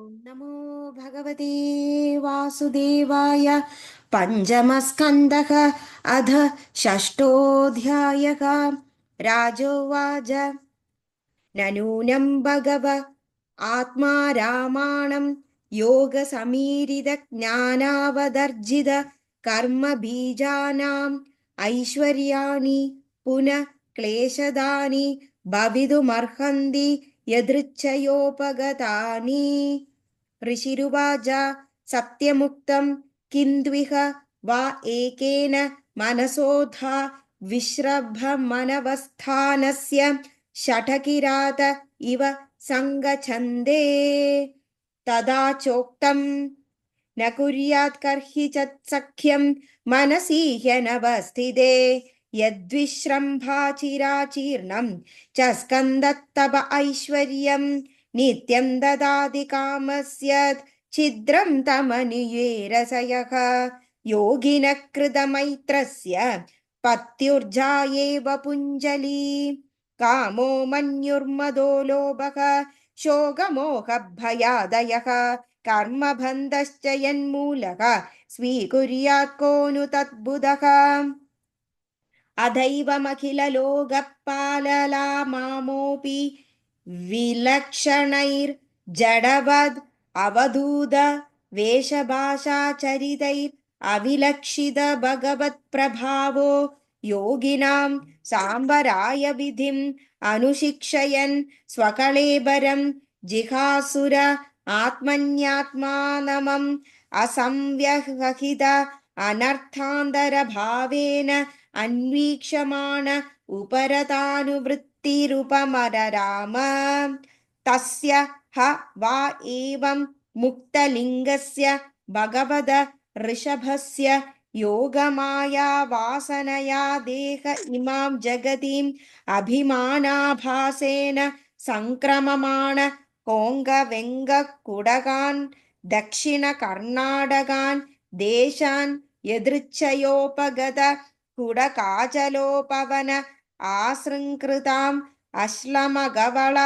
नमो भगवते वासुदेवाय। पञ्चमस्कन्धः अध षष्ठोऽध्यायः। राजोवाच न नूनं भगव आत्मा रामाणं योगसमीरितज्ञानावदर्जित कर्मबीजानाम् ऐश्वर्याणि पुनः क्लेशदानि भवितुमर्हन्ति यदृच्छयोपगतानि। ऋषिरुवाच सत्यमुक्तं किन्त्विह वा एकेन मनसोऽथा विश्रभमनवस्थानस्य षठकिरात इव सङ्गच्छन्दे। तदा चोक्तं न कुर्यात् कर्हि च सख्यं मनसि ह्यनवस्थिते यद्विश्रम्भाचिराचीर्णं च स्कन्दत्तप ऐश्वर्यं नित्यं ददाति कामस्य छिद्रं तमनुयेरसयः योगिनः कृतमैत्रस्य पत्युर्जा एव पुञ्जली कामो मन्युर्मदो लोभः शोकमोहभयादयः कर्मबन्धश्च यन्मूलः स्वीकुर्यात् को नु तद्बुधः अदैवमखिललोकपाललामामोऽपि विलक्षणैर्जडवद् अवधूत वेशभाषाचरितैरविलक्षित भगवत्प्रभावो योगिनां साम्बराय विधिम् अनुशिक्षयन् स्वकळेबरं जिहासुर आत्मन्यात्मानमम् असंव्यवहित अनर्थान्तरभावेन अन्वीक्षमाण उपरतानुवृत्तिरुपमरराम तस्य ह वा एवं मुक्तलिङ्गस्य भगवद ऋषभस्य योगमाया वासनया देह इमां जगतीम् अभिमानाभासेन सङ्क्रममाण कोङ्गवेङ्गकुडगान् दक्षिणकर्णाटकान् देशान् यदृच्छयोपगत कुडकाचलोपवन आसृङ्कृताम् अश्लमगवळ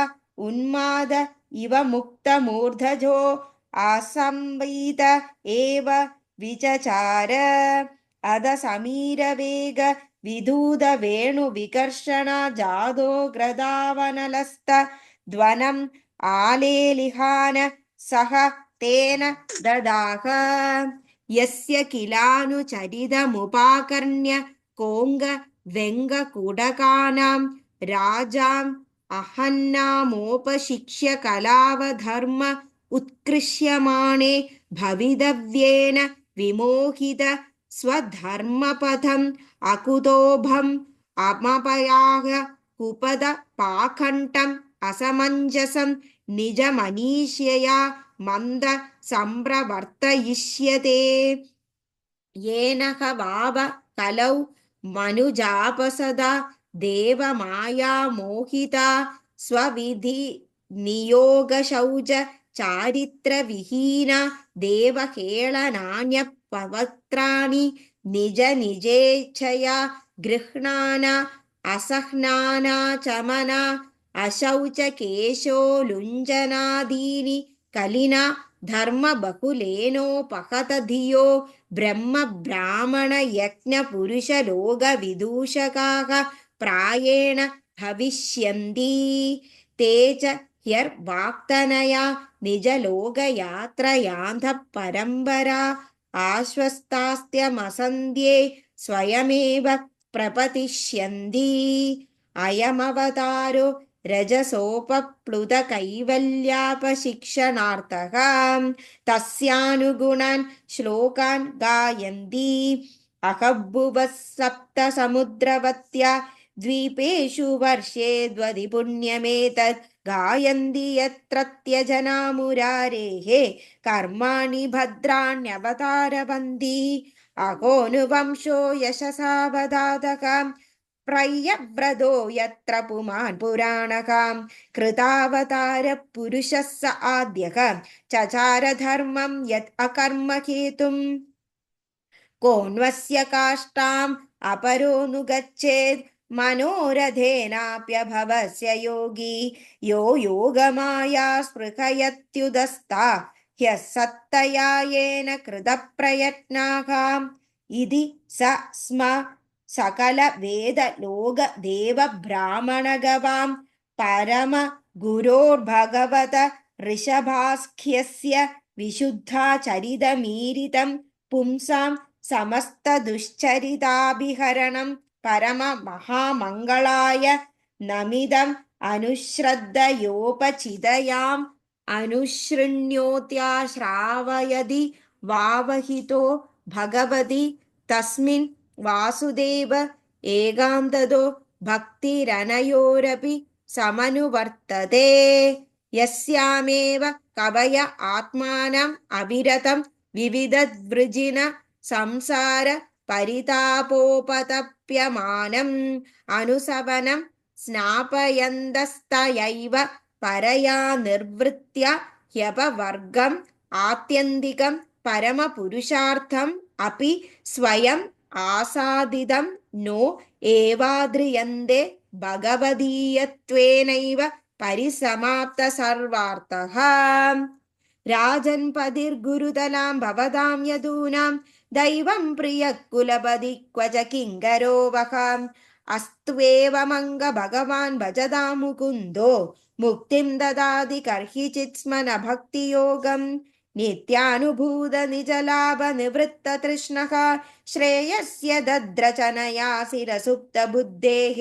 उन्माद इव मुक्तमूर्धजो असंवित एव विचचार अध समीरवेग विधूत वेणुविकर्षण जादो ग्रदावनलस्त ध्वनम् आलेलिहान सह तेन ददाह यस्य किलानुचरितमुपाकर्ण्य कोङ्ग व्यङ्गकुडकानां राजाम् अहन्नामोपशिक्ष्य कलावधर्म उत्कृष्यमाणे भवितव्येन विमोहित स्वधर्मपथम् अकुतोभम् अमपयाह कुपद पाखण्डम् असमञ्जसं निजमनीष्यया मन्द सम्प्रवर्तयिष्यते येन ह वाव कलौ मनुजापसदा देवमाया मोहिता स्वविधि नियोगशौच चारित्रविहीना देवहेळनान्यपवक्त्राणि निज निजेच्छया गृह्णाना असह्नाना चमना अशौचकेशोलुञ्जनादीनि कलिना धर्मबहुलेनोपहत धियो ब्रह्म ब्राह्मण यज्ञ पुरुष लोक विदूषकाः प्रायेण भविष्यन्ति ते च ह्यर्वाक्तनया निजलोकयात्रयान्तः परम्परा आश्वस्तास्त्यमसन्ध्ये स्वयमेव प्रपतिष्यन्ति अयमवतारो रजसोपप्लुत कैवल्यापशिक्षणार्थः तस्यानुगुणान् श्लोकान् गायन्ति अहभुवः सप्त समुद्रवत्या द्वीपेषु वर्षे द्वदिपुण्यमेतत् गायन्ति यत्रत्यजना मुरारेः कर्माणि भद्राण्यवतारवन्ति अहोनुवंशो यशसा वदातः प्रयव्रतो यत्र पुमान् पुराणकां कृतावतार पुरुषः स आद्यः चचार धर्मं यत् अकर्महेतुम् कोऽन्वस्य काष्ठाम् अपरो नु गच्छेत् मनोरथेनाप्यभवस्य योगी यो योगमाया स्पृहयत्युदस्ता ह्यः सत्तया येन कृतप्रयत्नाः इति स स्म सकलवेदलोकदेवब्राह्मणगवां परमगुरोर्भगवत ऋषभास्ख्यस्य विशुद्धाचरितमीरितं पुंसां समस्तदुश्चरिताभिहरणं परममहामङ्गलाय नमिदम् अनुश्रद्धयोपचितयाम् अनुशृण्योत्याश्रावयदि वावहितो भगवति तस्मिन् वासुदेव एकान्ततो भक्तिरनयोरपि समनुवर्तते यस्यामेव कवय आत्मानम् अविरतं विविधद्वृजिन संसार परितापोपतप्यमानम् अनुसवनं स्नापयन्तस्तयैव परया निर्वृत्य ह्यपवर्गम् आत्यन्तिकं परमपुरुषार्थम् अपि स्वयम् आसादितं नो एवाद्रियन्ते भगवदीयत्वेनैव परिसमाप्त सर्वार्थः राजन्पतिर्गुरुतलां भवतां यदूनां दैवं प्रियः कुलपति क्व च किङ्करो वहाम् अस्त्वेवमङ्ग भगवान् भजतां मुकुन्दो मुक्तिं ददाति कर्हिचित् स्म न भक्तियोगम् नित्यानुभूत निजलाभ निवृत्त तृष्णः श्रेयस्य दद्रचनया शिरसुप्त बुद्धेः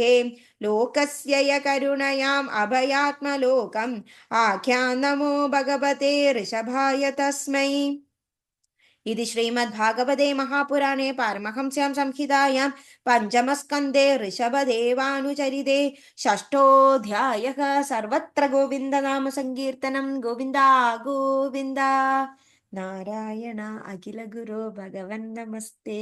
लोकस्य य करुणयाम् अभयात्मलोकम् आख्यानमो भगवते ऋषभाय तस्मै इति श्रीमद्भागवते महापुराणे पारमहंस्यां संहितायां पञ्चमस्कन्धे ऋषभदेवानुचरिते षष्ठोऽध्यायः सर्वत्र गोविन्दनाम संकीर्तनं गोविन्द गोविन्द नारायण अखिल गुरो भगवन् नमस्ते।